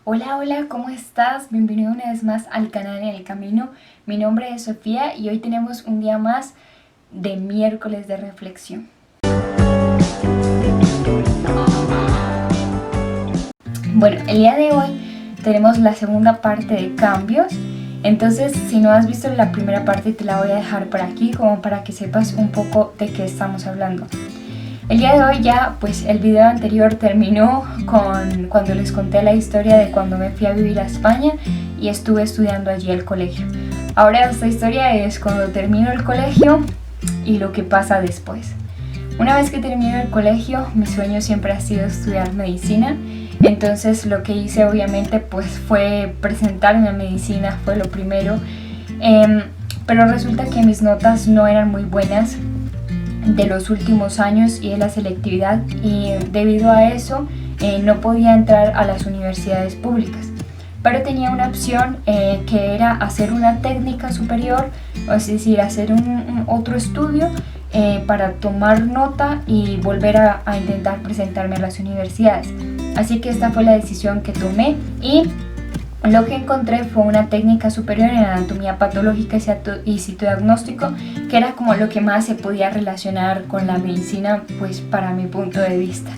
Hola, hola, ¿cómo estás? Bienvenido una vez más al canal En el Camino. Mi nombre es Sofía y hoy tenemos un día más de miércoles de reflexión. Bueno, el día de hoy tenemos la segunda parte de cambios. Entonces, si no has visto la primera parte, te la voy a dejar por aquí como para que sepas un poco de qué estamos hablando. El día de hoy ya, pues el video anterior terminó con cuando les conté la historia de cuando me fui a vivir a España y estuve estudiando allí el colegio. Ahora esta historia es cuando termino el colegio y lo que pasa después. Una vez que termino el colegio, mi sueño siempre ha sido estudiar medicina. Entonces lo que hice obviamente pues fue presentarme a medicina, fue lo primero. Pero resulta que mis notas no eran muy buenas de los últimos años y de la selectividad, y debido a eso no podía entrar a las universidades públicas, pero tenía una opción que era hacer una técnica superior, es decir, hacer otro estudio para tomar nota y volver a intentar presentarme a las universidades. Así que esta fue la decisión que tomé y lo que encontré fue una técnica superior en anatomía patológica y citodiagnóstico, que era como lo que más se podía relacionar con la medicina, pues para mi punto de vista.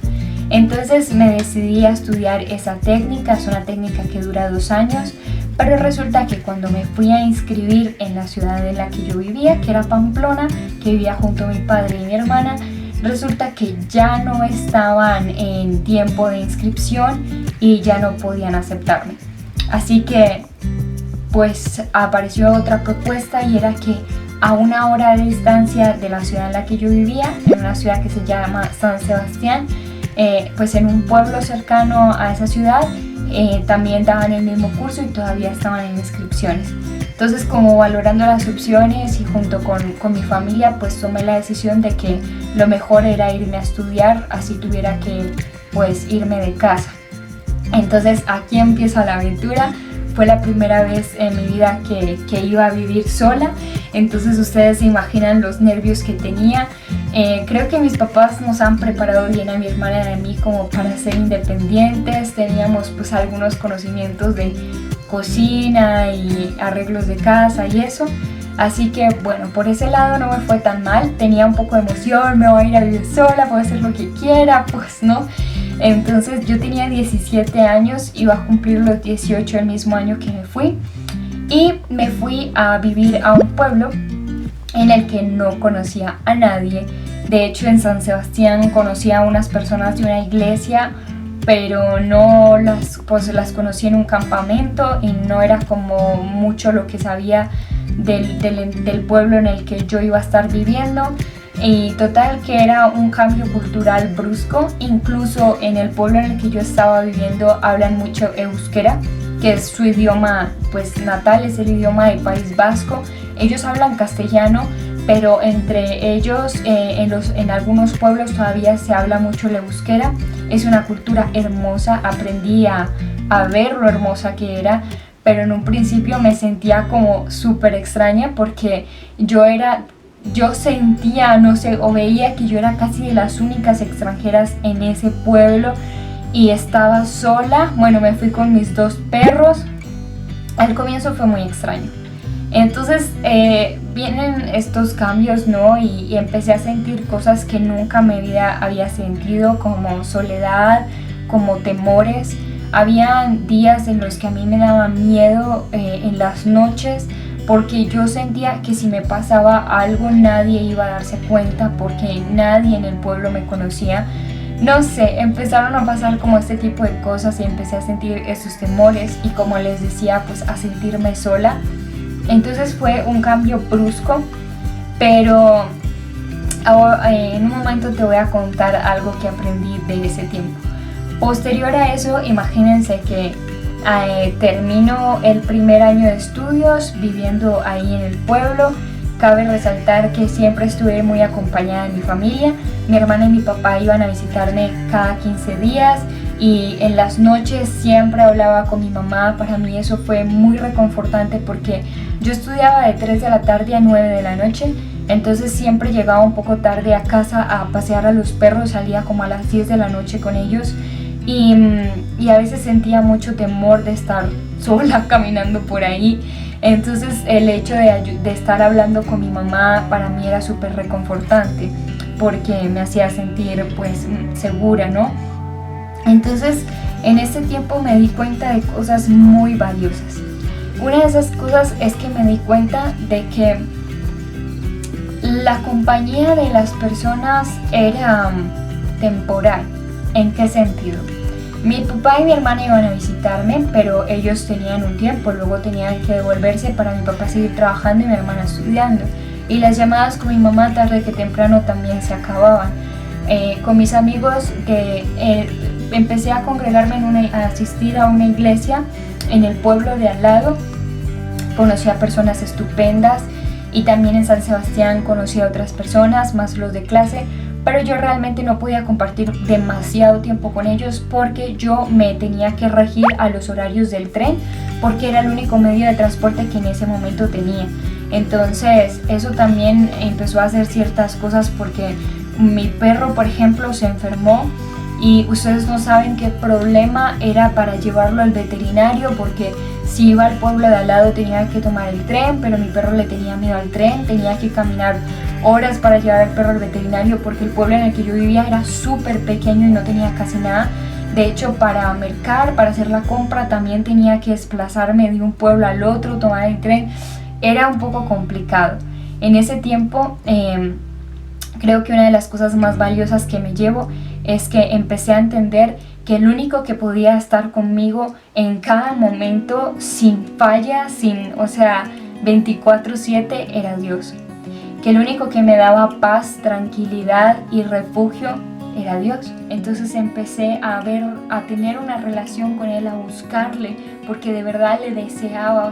Entonces me decidí a estudiar esa técnica. Es una técnica que dura 2 años, pero resulta que cuando me fui a inscribir en la ciudad en la que yo vivía, que era Pamplona, que vivía junto a mi padre y mi hermana, resulta que ya no estaban en tiempo de inscripción y ya no podían aceptarme. Así que pues apareció otra propuesta, y era que a 1 hora de distancia de la ciudad en la que yo vivía, en una ciudad que se llama San Sebastián, pues en un pueblo cercano a esa ciudad también daban el mismo curso y todavía estaban en inscripciones. Entonces, como valorando las opciones y junto con mi familia, pues tomé la decisión de que lo mejor era irme a estudiar, así tuviera que pues irme de casa. Entonces aquí empieza la aventura. Fue la primera vez en mi vida que iba a vivir sola. Entonces ustedes se imaginan los nervios que tenía. Creo que mis papás nos han preparado bien a mi hermana y a mí como para ser independientes. Teníamos pues algunos conocimientos de cocina y arreglos de casa y eso. Así que bueno, por ese lado no me fue tan mal. Tenía un poco de emoción, me voy a ir a vivir sola, puedo hacer lo que quiera, pues no. Entonces yo tenía 17 años, iba a cumplir los 18 el mismo año que me fui, y me fui a vivir a un pueblo en el que no conocía a nadie. De hecho, en San Sebastián conocía a unas personas de una iglesia, pero no las conocí en un campamento y no era como mucho lo que sabía del pueblo en el que yo iba a estar viviendo. Y total que era un cambio cultural brusco. Incluso en el pueblo en el que yo estaba viviendo hablan mucho euskera, que es su idioma pues natal, es el idioma del País Vasco. Ellos hablan castellano, pero entre ellos en algunos pueblos todavía se habla mucho el euskera. Es una cultura hermosa, aprendí a ver lo hermosa que era, pero en un principio me sentía como súper extraña porque yo sentía, no sé, o veía que yo era casi de las únicas extranjeras en ese pueblo y estaba sola. Bueno, me fui con mis 2 perros. Al comienzo fue muy extraño. Entonces vienen estos cambios, ¿no? Y empecé a sentir cosas que nunca en mi vida había sentido, como soledad, como temores. Había días en los que a mí me daba miedo en las noches, porque yo sentía que si me pasaba algo nadie iba a darse cuenta, porque nadie en el pueblo me conocía. No sé, empezaron a pasar como este tipo de cosas y empecé a sentir esos temores y, como les decía, pues a sentirme sola. Entonces fue un cambio brusco, pero ahora, en un momento te voy a contar algo que aprendí de ese tiempo. Posterior a eso, imagínense que termino el primer año de estudios viviendo ahí en el pueblo. Cabe resaltar que siempre estuve muy acompañada de mi familia. Mi hermana y mi papá iban a visitarme cada 15 días y en las noches siempre hablaba con mi mamá. Para mí eso fue muy reconfortante porque yo estudiaba de 3 de la tarde a 9 de la noche. Entonces siempre llegaba un poco tarde a casa a pasear a los perros, salía como a las 10 de la noche con ellos y a veces sentía mucho temor de estar sola caminando por ahí. Entonces el hecho de estar hablando con mi mamá para mí era súper reconfortante porque me hacía sentir pues segura, ¿no? Entonces en ese tiempo me di cuenta de cosas muy valiosas. Una de esas cosas es que me di cuenta de que la compañía de las personas era temporal. ¿En qué sentido? Mi papá y mi hermana iban a visitarme, pero ellos tenían un tiempo, luego tenían que devolverse para mi papá seguir trabajando y mi hermana estudiando. Y las llamadas con mi mamá tarde que temprano también se acababan. Con mis amigos que empecé a congregarme, a asistir a una iglesia en el pueblo de al lado. Conocí a personas estupendas y también en San Sebastián conocí a otras personas, más los de clase, pero yo realmente no podía compartir demasiado tiempo con ellos porque yo me tenía que regir a los horarios del tren porque era el único medio de transporte que en ese momento tenía. Entonces eso también empezó a hacer ciertas cosas porque mi perro, por ejemplo, se enfermó y ustedes no saben qué problema era para llevarlo al veterinario porque si iba al pueblo de al lado tenía que tomar el tren, pero mi perro le tenía miedo al tren, tenía que caminar horas para llevar al perro al veterinario porque el pueblo en el que yo vivía era súper pequeño y no tenía casi nada. De hecho, para mercar, para hacer la compra, también tenía que desplazarme de un pueblo al otro, tomar el tren. Era un poco complicado. En ese tiempo, creo que una de las cosas más valiosas que me llevo es que empecé a entender que el único que podía estar conmigo en cada momento, sin falla, 24/7, era Dios. Que el único que me daba paz, tranquilidad y refugio era Dios. Entonces empecé a tener una relación con Él, a buscarle, porque de verdad le deseaba.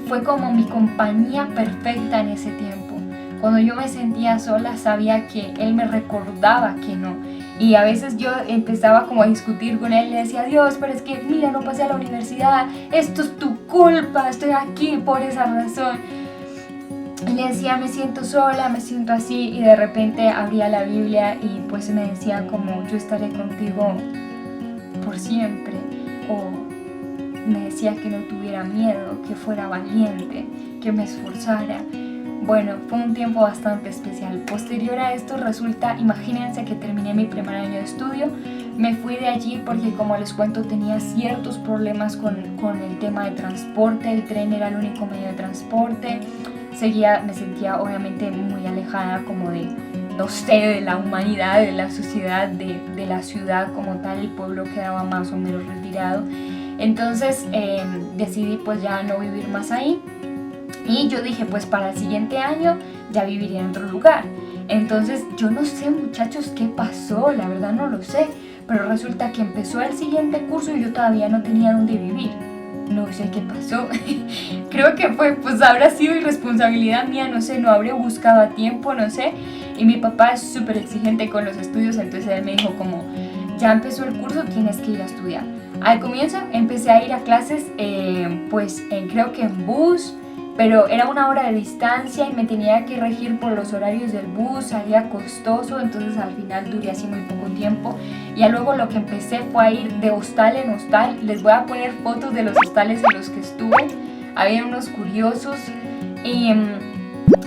Fue como mi compañía perfecta en ese tiempo. Cuando yo me sentía sola, sabía que Él me recordaba que no. Y a veces yo empezaba como a discutir con Él, le decía, Dios, pero es que mira, no pasé a la universidad, esto es tu culpa, estoy aquí por esa razón. Y le decía, me siento sola, me siento así, y de repente abría la Biblia y pues me decía como, yo estaré contigo por siempre, o me decía que no tuviera miedo, que fuera valiente, que me esforzara. Bueno, fue un tiempo bastante especial. Posterior a esto resulta, imagínense que terminé mi primer año de estudio, me fui de allí porque, como les cuento, tenía ciertos problemas con el tema de transporte, el tren era el único medio de transporte, me sentía obviamente muy alejada como de la humanidad, de la sociedad, de la ciudad como tal. El pueblo quedaba más o menos retirado. Entonces decidí pues ya no vivir más ahí. Y yo dije, pues para el siguiente año ya viviría en otro lugar. Entonces yo no sé, muchachos, qué pasó, la verdad no lo sé. Pero resulta que empezó el siguiente curso y yo todavía no tenía dónde vivir. No sé qué pasó. Creo que pues habrá sido irresponsabilidad mía, no sé, no habré buscado a tiempo, no sé. Y mi papá es súper exigente con los estudios, entonces él me dijo como, ya empezó el curso, tienes que ir a estudiar. Al comienzo empecé a ir a clases, creo que en bus, pero era 1 hora de distancia y me tenía que regir por los horarios del bus, salía costoso, entonces al final duré así muy poco tiempo. Ya luego lo que empecé fue a ir de hostal en hostal. Les voy a poner fotos de los hostales en los que estuve, había unos curiosos y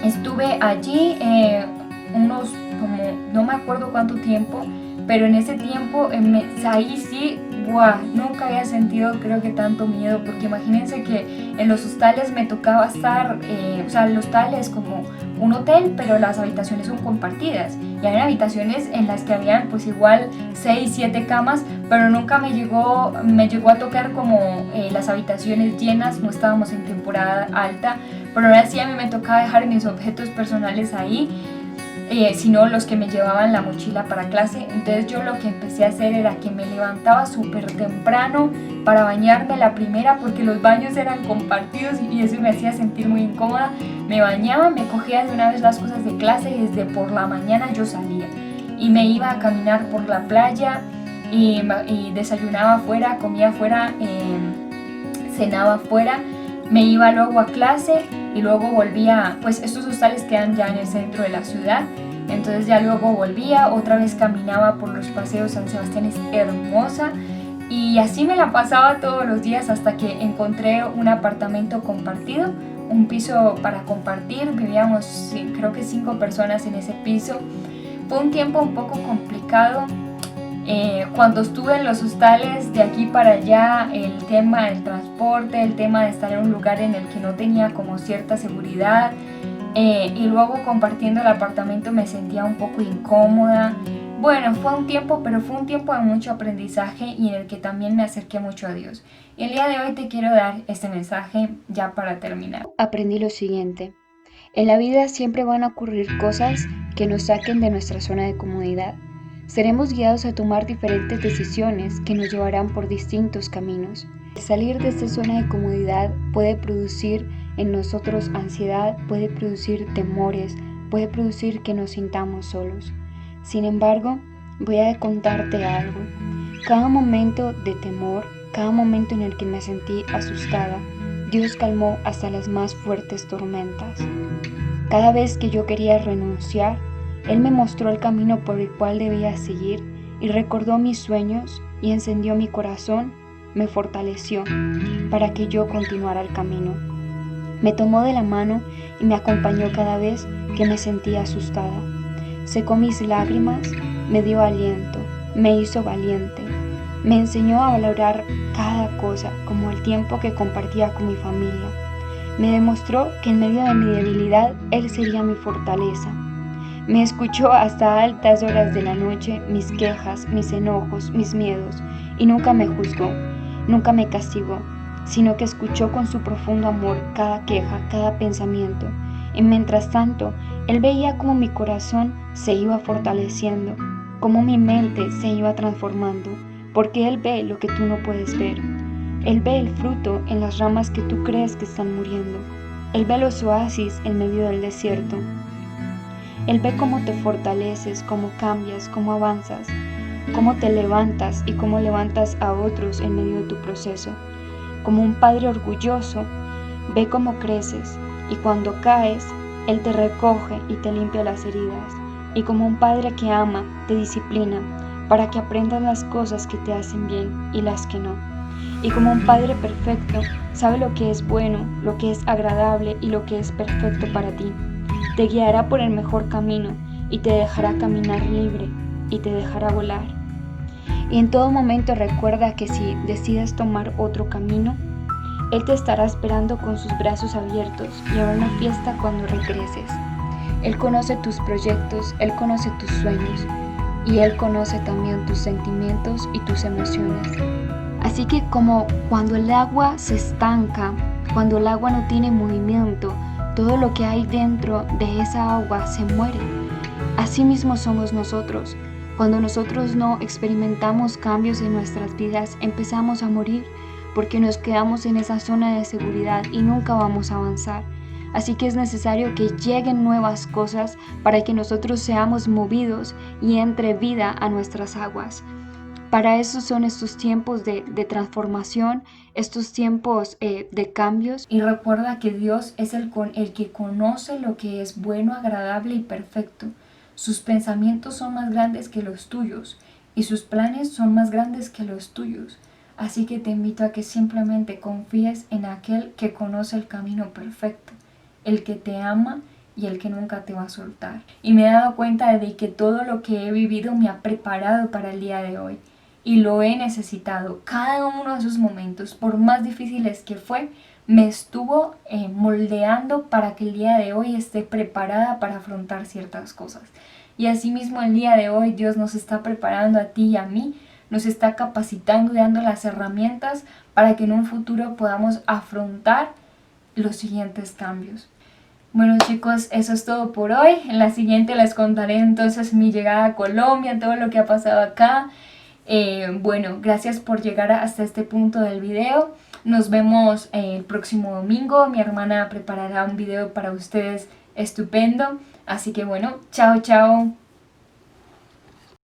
estuve allí no me acuerdo cuánto tiempo, pero en ese tiempo ahí sí, nunca había sentido creo que tanto miedo, porque imagínense que en los hostales me tocaba estar, el hostal es como un hotel, pero las habitaciones son compartidas, y hay habitaciones en las que habían pues igual 6, 7 camas, pero nunca me llegó a tocar como las habitaciones llenas, no estábamos en temporada alta, pero ahora sí a mí me tocaba dejar mis objetos personales ahí, sino los que me llevaban la mochila para clase. Entonces yo lo que empecé a hacer era que me levantaba súper temprano para bañarme la primera, porque los baños eran compartidos y eso me hacía sentir muy incómoda. Me bañaba, me cogía de una vez las cosas de clase y desde por la mañana yo salía y me iba a caminar por la playa y desayunaba afuera, comía afuera, cenaba afuera, me iba luego a clase y luego volvía, pues estos hostales quedan ya en el centro de la ciudad, Entonces ya luego volvía, otra vez caminaba por los paseos. San Sebastián es hermosa. Y así me la pasaba todos los días hasta que encontré un apartamento compartido, un piso para compartir. Vivíamos creo que 5 personas en ese piso. Fue un tiempo un poco complicado. Cuando estuve en los hostales de aquí para allá, el tema del transporte, el tema de estar en un lugar en el que no tenía como cierta seguridad, y luego compartiendo el apartamento me sentía un poco incómoda. Bueno, fue un tiempo, pero fue un tiempo de mucho aprendizaje y en el que también me acerqué mucho a Dios. Y el día de hoy te quiero dar este mensaje ya para terminar. Aprendí lo siguiente: en la vida siempre van a ocurrir cosas que nos saquen de nuestra zona de comodidad. Seremos guiados a tomar diferentes decisiones que nos llevarán por distintos caminos. Salir de esta zona de comodidad puede producir en nosotros ansiedad, puede producir temores, puede producir que nos sintamos solos. Sin embargo, voy a contarte algo. Cada momento de temor, cada momento en el que me sentí asustada, Dios calmó hasta las más fuertes tormentas. Cada vez que yo quería renunciar, Él me mostró el camino por el cual debía seguir y recordó mis sueños y encendió mi corazón, me fortaleció para que yo continuara el camino. Me tomó de la mano y me acompañó cada vez que me sentía asustada. Secó mis lágrimas, me dio aliento, me hizo valiente. Me enseñó a valorar cada cosa, como el tiempo que compartía con mi familia. Me demostró que en medio de mi debilidad, Él sería mi fortaleza. Me escuchó hasta altas horas de la noche mis quejas, mis enojos, mis miedos, y nunca me juzgó, nunca me castigó, sino que escuchó con su profundo amor cada queja, cada pensamiento. Y mientras tanto, Él veía cómo mi corazón se iba fortaleciendo, cómo mi mente se iba transformando, porque Él ve lo que tú no puedes ver. Él ve el fruto en las ramas que tú crees que están muriendo. Él ve los oasis en medio del desierto. Él ve cómo te fortaleces, cómo cambias, cómo avanzas, cómo te levantas y cómo levantas a otros en medio de tu proceso. Como un padre orgulloso, ve cómo creces y cuando caes, Él te recoge y te limpia las heridas. Y como un padre que ama, te disciplina para que aprendas las cosas que te hacen bien y las que no. Y como un Padre perfecto, sabe lo que es bueno, lo que es agradable y lo que es perfecto para ti. Te guiará por el mejor camino y te dejará caminar libre y te dejará volar. Y en todo momento recuerda que si decides tomar otro camino, Él te estará esperando con sus brazos abiertos y habrá una fiesta cuando regreses. Él conoce tus proyectos, Él conoce tus sueños y Él conoce también tus sentimientos y tus emociones. Así que como cuando el agua se estanca, cuando el agua no tiene movimiento, todo lo que hay dentro de esa agua se muere. Así mismo somos nosotros. Cuando nosotros no experimentamos cambios en nuestras vidas, empezamos a morir porque nos quedamos en esa zona de seguridad y nunca vamos a avanzar. Así que es necesario que lleguen nuevas cosas para que nosotros seamos movidos y entre vida a nuestras aguas. Para eso son estos tiempos de transformación, estos tiempos de cambios. Y recuerda que Dios es el que conoce lo que es bueno, agradable y perfecto. Sus pensamientos son más grandes que los tuyos y sus planes son más grandes que los tuyos. Así que te invito a que simplemente confíes en aquel que conoce el camino perfecto, el que te ama y el que nunca te va a soltar. Y me he dado cuenta de que todo lo que he vivido me ha preparado para el día de hoy. Y lo he necesitado. Cada uno de esos momentos, por más difíciles que fue, me estuvo moldeando para que el día de hoy esté preparada para afrontar ciertas cosas. Y asimismo el día de hoy Dios nos está preparando a ti y a mí, nos está capacitando y dando las herramientas para que en un futuro podamos afrontar los siguientes cambios. Bueno chicos, eso es todo por hoy. En la siguiente les contaré entonces mi llegada a Colombia, todo lo que ha pasado acá. Bueno, gracias por llegar hasta este punto del video. Nos vemos el próximo domingo. Mi hermana preparará un video para ustedes estupendo. Así que bueno, chao, chao.